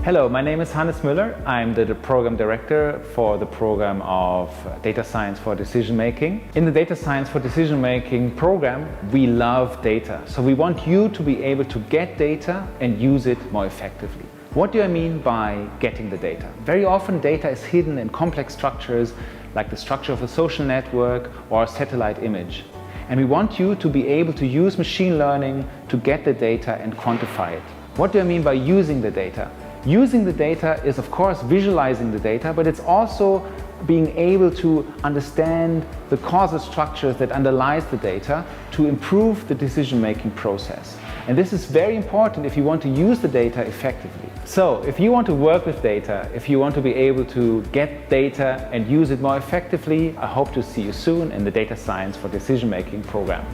Hello, my name is Hannes Müller. I'm the program director for the program of Data Science for Decision Making. In the Data Science for Decision Making program, we love data. So we want you to be able to get data and use it more effectively. What do I mean by getting the data? Very often data is hidden in complex structures like the structure of a social network or a satellite image. And we want you to be able to use machine learning to get the data and quantify it. What do I mean by using the data? Using the data is, of course, visualizing the data, but it's also being able to understand the causal structures that underlies the data to improve the decision-making process. And this is very important if you want to use the data effectively. So, if you want to work with data, if you want to be able to get data and use it more effectively, I hope to see you soon in the Data Science for Decision Making program.